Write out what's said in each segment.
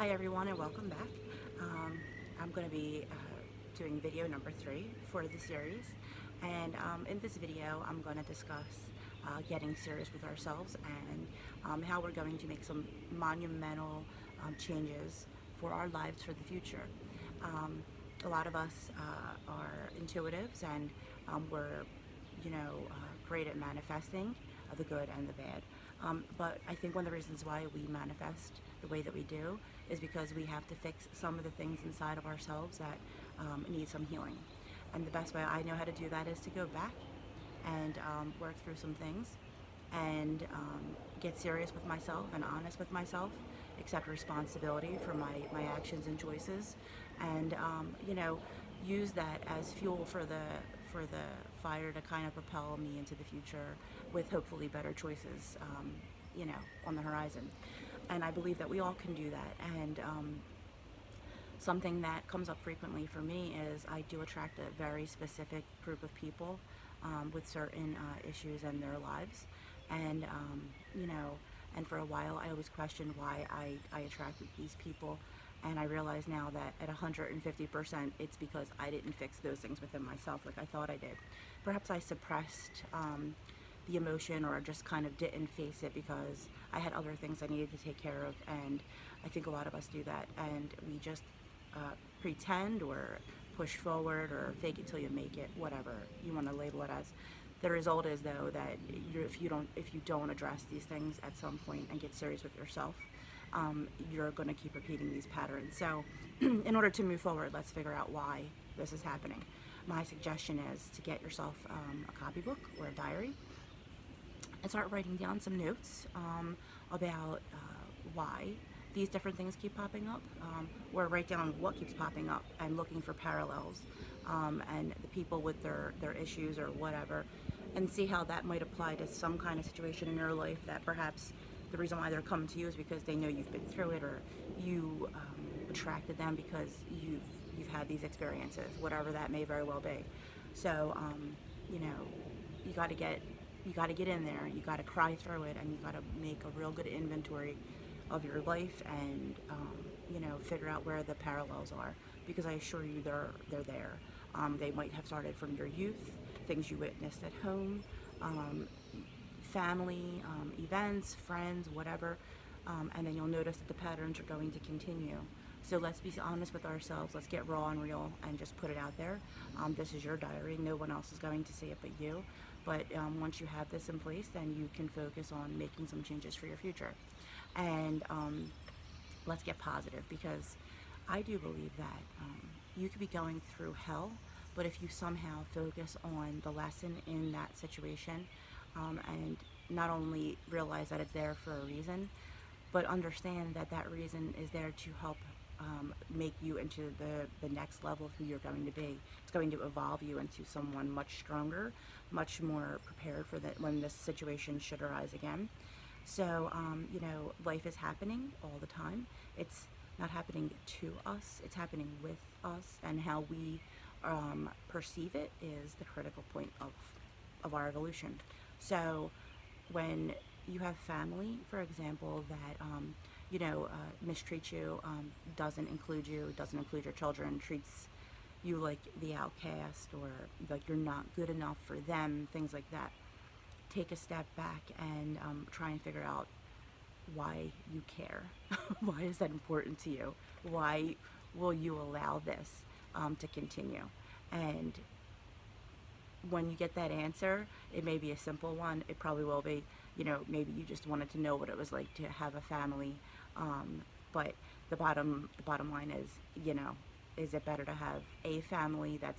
Hi everyone and welcome back. I'm going to be doing video number 3 for the series, and in this video I'm going to discuss getting serious with ourselves and how we're going to make some monumental changes for our lives for the future. A lot of us are intuitives, and we're great at manifesting the good and the bad. But I think one of the reasons why we manifest the way that we do is because we have to fix some of the things inside of ourselves that need some healing. And the best way I know how to do that is to go back and work through some things and get serious with myself and honest with myself, accept responsibility for my actions and choices, and use that as fuel for the fire to kind of propel me into the future with hopefully better choices, on the horizon. And I believe that we all can do that. And something that comes up frequently for me is I do attract a very specific group of people with certain issues in their lives. And, and for a while I always questioned why I attracted these people. And I realize now that at 150%, it's because I didn't fix those things within myself like I thought I did. Perhaps I suppressed the emotion, or just kind of didn't face it because I had other things I needed to take care of. And I think a lot of us do that, and we just pretend or push forward or fake it till you make it, whatever you want to label it as. The result is, though, that if you don't address these things at some point and get serious with yourself, you're going to keep repeating these patterns. So in order to move forward, let's figure out why this is happening. My suggestion is to get yourself a copybook or a diary and start writing down some notes about why these different things keep popping up, or write down what keeps popping up and looking for parallels, and the people with their issues or whatever, and see how that might apply to some kind of situation in your life that perhaps the reason why they're coming to you is because they know you've been through it, or you attracted them because you've had these experiences, whatever that may very well be. So you got to get in there, you got to cry through it, and you got to make a real good inventory of your life, and figure out where the parallels are, because I assure you they're there. They might have started from your youth, things you witnessed at home, family, events, friends, whatever, and then you'll notice that the patterns are going to continue. So let's be honest with ourselves. Let's get raw and real and just put it out there. This is your diary. No one else is going to see it but you. But once you have this in place, then you can focus on making some changes for your future. And let's get positive, because I do believe that you could be going through hell, but if you somehow focus on the lesson in that situation, and not only realize that it's there for a reason, but understand that that reason is there to help make you into the next level of who you're going to be. It's going to evolve you into someone much stronger, much more prepared for that when this situation should arise again. So, life is happening all the time. It's not happening to us, it's happening with us, and how we perceive it is the critical point of our evolution. So, when you have family, for example, that mistreats you, doesn't include you, doesn't include your children, treats you like the outcast, or like you're not good enough for them, things like that. Take a step back and try and figure out why you care. Why is that important to you? Why will you allow this to continue? And when you get that answer, it may be a simple one. It probably will be. Maybe you just wanted to know what it was like to have a family. But the bottom line is, is it better to have a family that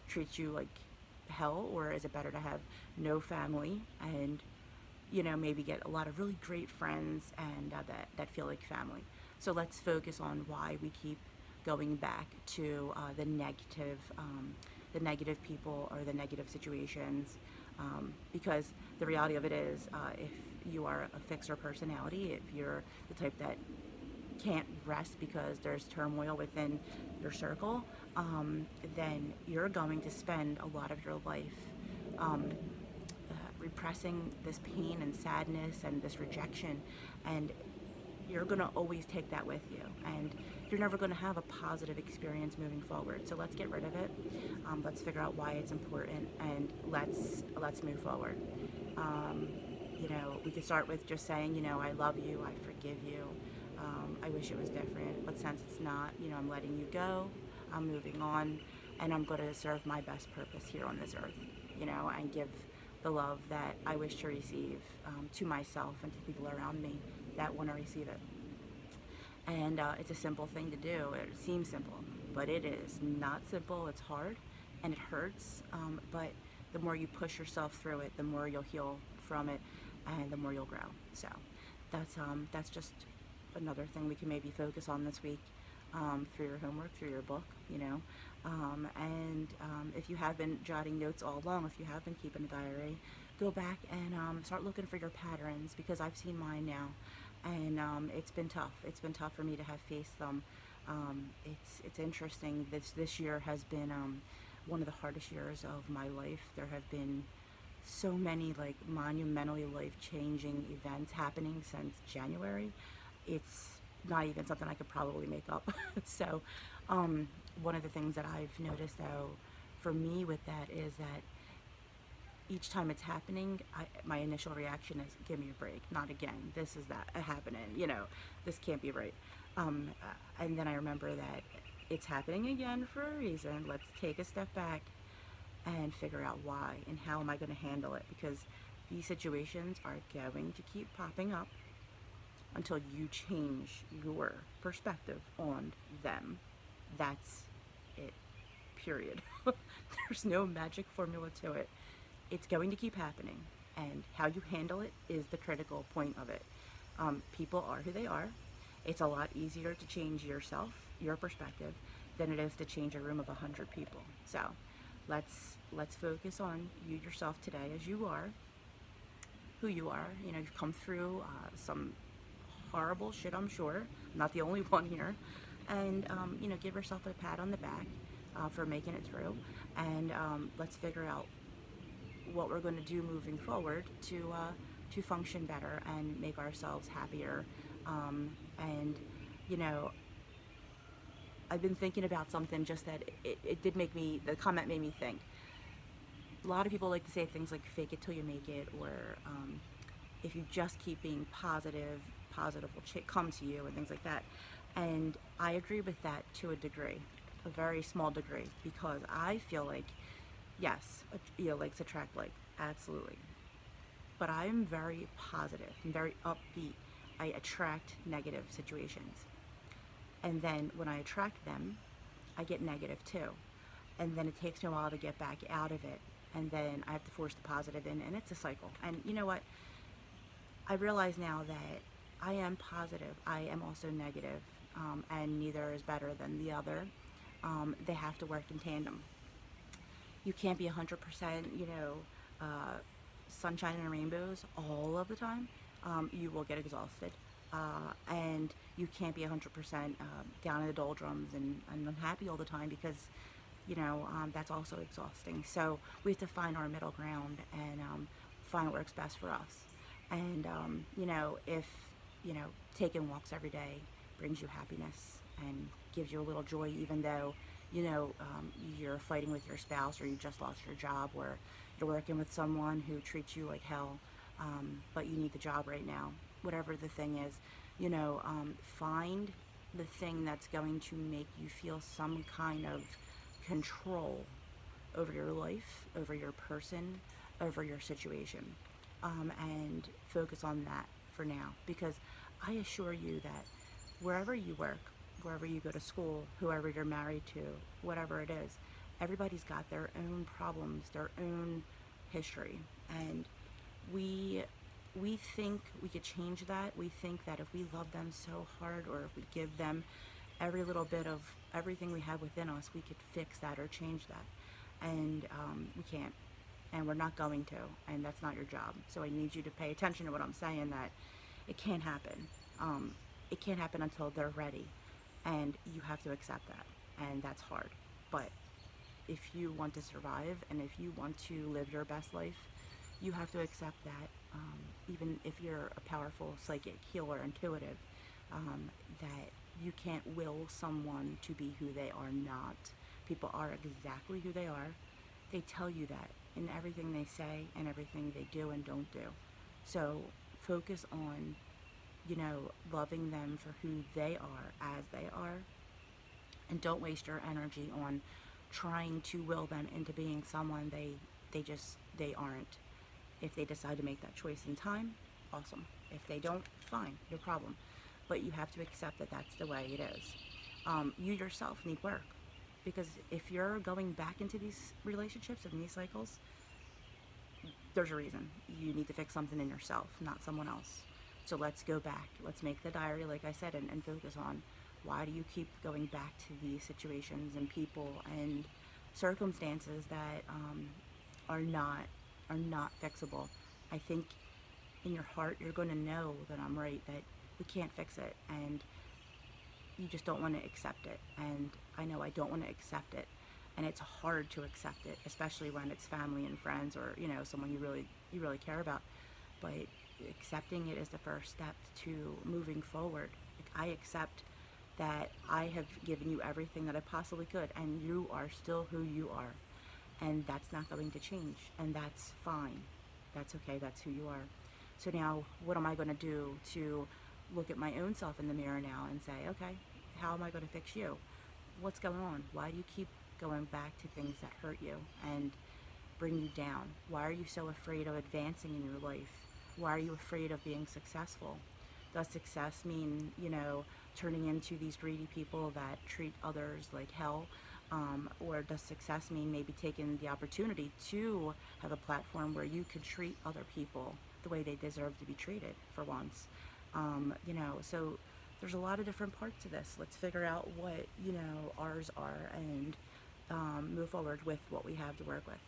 treats you like hell, or is it better to have no family and maybe get a lot of really great friends and that feel like family? So let's focus on why we keep going back to the negative people or the negative situations, because the reality of it is, if you are a fixer personality, if you're the type that can't rest because there's turmoil within your circle, then you're going to spend a lot of your life repressing this pain and sadness and this rejection. And you're going to always take that with you, and you're never going to have a positive experience moving forward. So let's get rid of it. Let's figure out why it's important, and let's move forward. Um, we could start with just saying, I love you, I forgive you. I wish it was different, but since it's not, I'm letting you go. I'm moving on, and I'm going to serve my best purpose here on this earth, and give the love that I wish to receive to myself and to people around me that want to receive it. And it's a simple thing to do. It seems simple, but it is not simple. It's hard, and it hurts. But the more you push yourself through it, the more you'll heal from it, and the more you'll grow. So that's just another thing we can maybe focus on this week, through your homework, through your book, and if you have been jotting notes all along, if you have been keeping a diary, go back and start looking for your patterns, because I've seen mine now, and it's been tough. It's been tough for me to have faced them. It's interesting. This year has been one of the hardest years of my life. There have been so many like monumentally life-changing events happening since January. It's not even something I could probably make up. So one of the things that I've noticed though for me with that is that each time it's happening, my initial reaction is, give me a break, not again, this is that happening, this can't be right. And then I remember that it's happening again for a reason. Let's take a step back and figure out why, and how am I going to handle it, because these situations are going to keep popping up until you change your perspective on them. That's it, period. There's no magic formula to it. It's going to keep happening, and how you handle it is the critical point of it. People are who they are. It's a lot easier to change yourself, your perspective, than it is to change a room of 100 people. So let's focus on you yourself today as you are, who you are. You've come through some horrible shit, I'm sure. I'm not the only one here. And give yourself a pat on the back for making it through, and let's figure out what we're going to do moving forward to function better and make ourselves happier. And I've been thinking about something, just that it did make me, the comment made me think. A lot of people like to say things like fake it till you make it, or if you just keep being positive will come to you, and things like that. And I agree with that to a degree, a very small degree, because I feel like, yes, likes attract like, absolutely. But I'm very positive, I'm very upbeat. I attract negative situations. And then when I attract them, I get negative too. And then it takes me a while to get back out of it. And then I have to force the positive in, and it's a cycle. And you know what? I realize now that I am positive, I am also negative, and neither is better than the other. They have to work in tandem. You can't be 100%, sunshine and rainbows all of the time. You will get exhausted. And you can't be 100% down in the doldrums and unhappy all the time, because, that's also exhausting. So we have to find our middle ground and find what works best for us. And, if, taking walks every day brings you happiness and gives you a little joy, even though, you're fighting with your spouse, or you just lost your job, or you're working with someone who treats you like hell, but you need the job right now. Whatever the thing is, find the thing that's going to make you feel some kind of control over your life, over your person, over your situation, and focus on that for now. Because I assure you that wherever you work, wherever you go to school, whoever you're married to, whatever it is, everybody's got their own problems, their own history, and we think we could change that. We think that if we love them so hard, or if we give them every little bit of everything we have within us, we could fix that or change that. And we can't. And we're not going to. And that's not your job. So I need you to pay attention to what I'm saying, that it can't happen. It can't happen until they're ready. And you have to accept that. And that's hard. But if you want to survive, and if you want to live your best life, you have to accept that. Even if you're a powerful psychic, healer, intuitive, that you can't will someone to be who they are not. People are exactly who they are. They tell you that in everything they say and everything they do and don't do. So focus on, loving them for who they are as they are, and don't waste your energy on trying to will them into being someone they aren't. If they decide to make that choice in time, awesome. If they don't, fine, no problem. But you have to accept that that's the way it is. You yourself need work, because if you're going back into these relationships and these cycles, there's a reason. You need to fix something in yourself, not someone else. So let's go back. Let's make the diary, like I said, and focus on, why do you keep going back to these situations and people and circumstances that are not fixable. I think in your heart you're going to know that I'm right, that we can't fix it, and you just don't want to accept it. And I know I don't want to accept it, and it's hard to accept it, especially when it's family and friends, or someone you really care about. But accepting it is the first step to moving forward. Like, I accept that I have given you everything that I possibly could, and you are still who you are, and that's not going to change, and that's fine. That's okay. That's who you are. So now, what am I going to do to look at my own self in the mirror now and say, okay, how am I going to fix you? What's going on? Why do you keep going back to things that hurt you and bring you down? Why are you so afraid of advancing in your life? Why are you afraid of being successful? Does success mean, turning into these greedy people that treat others like hell? Or does success mean maybe taking the opportunity to have a platform where you could treat other people the way they deserve to be treated for once? So there's a lot of different parts to this. Let's figure out what, ours are, and move forward with what we have to work with.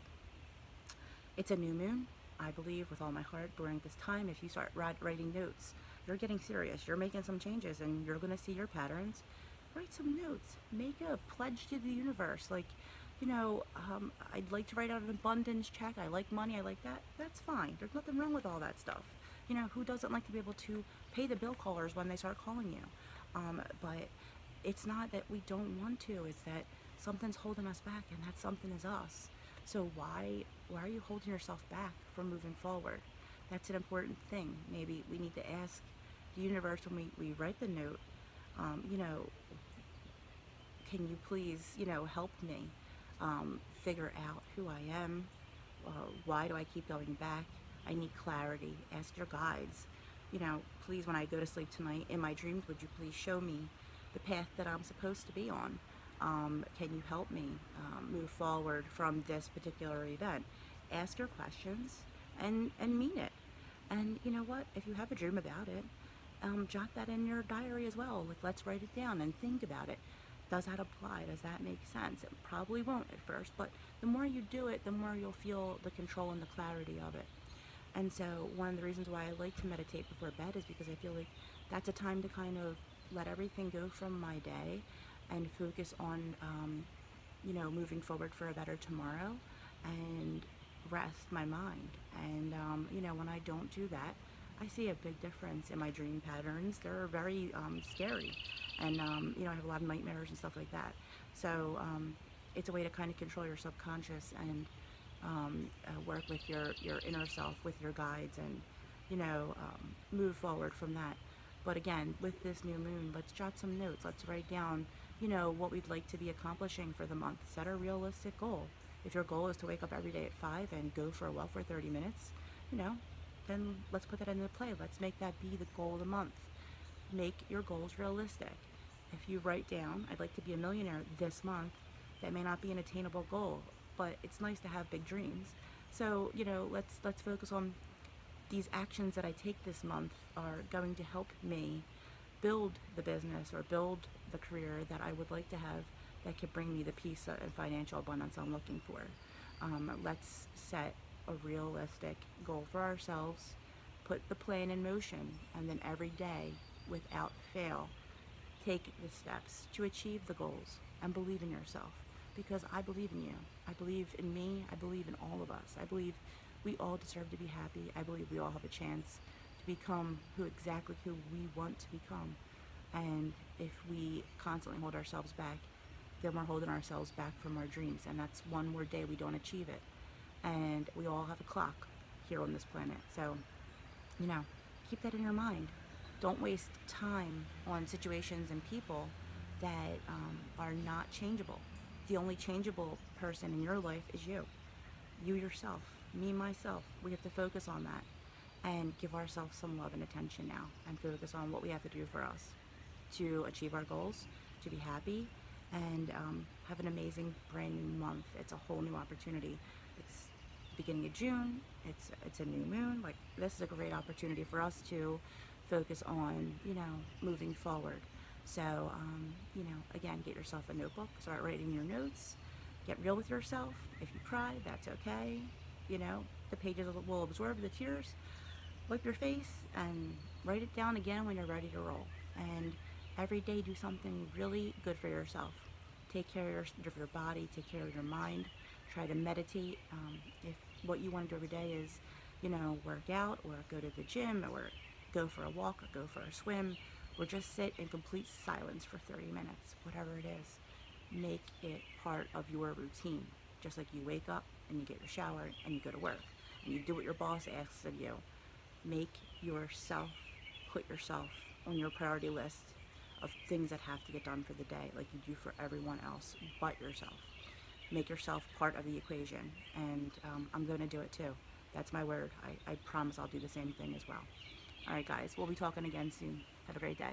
It's a new moon. I believe with all my heart during this time, if you start writing notes, you're getting serious. You're making some changes, and you're going to see your patterns. Write some notes. Make a pledge to the universe. Like, I'd like to write out an abundance check. I like money. I like that. That's fine. There's nothing wrong with all that stuff. Who doesn't like to be able to pay the bill callers when they start calling you? But it's not that we don't want to. It's that something's holding us back, and that something is us. So why are you holding yourself back from moving forward? That's an important thing. Maybe we need to ask the universe when we write the note, can you please, help me figure out who I am? Why do I keep going back? I need clarity. Ask your guides. Please, when I go to sleep tonight, in my dreams, would you please show me the path that I'm supposed to be on? Can you help me move forward from this particular event? Ask your questions and mean it. And you know what? If you have a dream about it, jot that in your diary as well. Like, let's write it down and think about it. Does that apply? Does that make sense? It probably won't at first, but the more you do it, the more you'll feel the control and the clarity of it. And so one of the reasons why I like to meditate before bed is because I feel like that's a time to kind of let everything go from my day and focus on, moving forward for a better tomorrow, and rest my mind. And, when I don't do that, I see a big difference in my dream patterns. They're very scary. And, I have a lot of nightmares and stuff like that. So it's a way to kind of control your subconscious and work with your inner self, with your guides, and, move forward from that. But again, with this new moon, let's jot some notes. Let's write down, what we'd like to be accomplishing for the month. Set a realistic goal. If your goal is to wake up every day at 5 and go for a walk for 30 minutes, then let's put that into play. Let's make that be the goal of the month. Make your goals realistic. If you write down, I'd like to be a millionaire this month, that may not be an attainable goal, but it's nice to have big dreams. So, let's focus on these actions that I take this month are going to help me build the business or build the career that I would like to have, that could bring me the peace and financial abundance I'm looking for. Let's set a realistic goal for ourselves, put the plan in motion, and then every day, without fail, take the steps to achieve the goals, and believe in yourself, because I believe in you. I believe in me. I believe in all of us. I believe we all deserve to be happy. I believe we all have a chance to become exactly who we want to become. And if we constantly hold ourselves back, then we're holding ourselves back from our dreams. And that's one more day we don't achieve it. And we all have a clock here on this planet. So, you know, keep that in your mind. Don't waste time on situations and people that are not changeable. The only changeable person in your life is you. You yourself, me, myself. We have to focus on that and give ourselves some love and attention now and focus on what we have to do for us to achieve our goals, to be happy, and have an amazing brand new month. It's a whole new opportunity. It's the beginning of June. It's a new moon. Like, this is a great opportunity for us to focus on, moving forward. So, again, get yourself a notebook, start writing your notes, get real with yourself. If you cry, that's okay. The pages will absorb the tears. Wipe your face and write it down again when you're ready to roll. And every day do something really good for yourself. Take care of your body, take care of your mind. Try to meditate. If what you want to do every day is, work out or go to the gym or go for a walk or go for a swim, or just sit in complete silence for 30 minutes, whatever it is, make it part of your routine. Just like you wake up and you get your shower and you go to work and you do what your boss asks of you. Put yourself on your priority list of things that have to get done for the day, like you do for everyone else but yourself. Make yourself part of the equation, and I'm going to do it too. That's my word. I promise I'll do the same thing as well. All right, guys, we'll be talking again soon. Have a great day.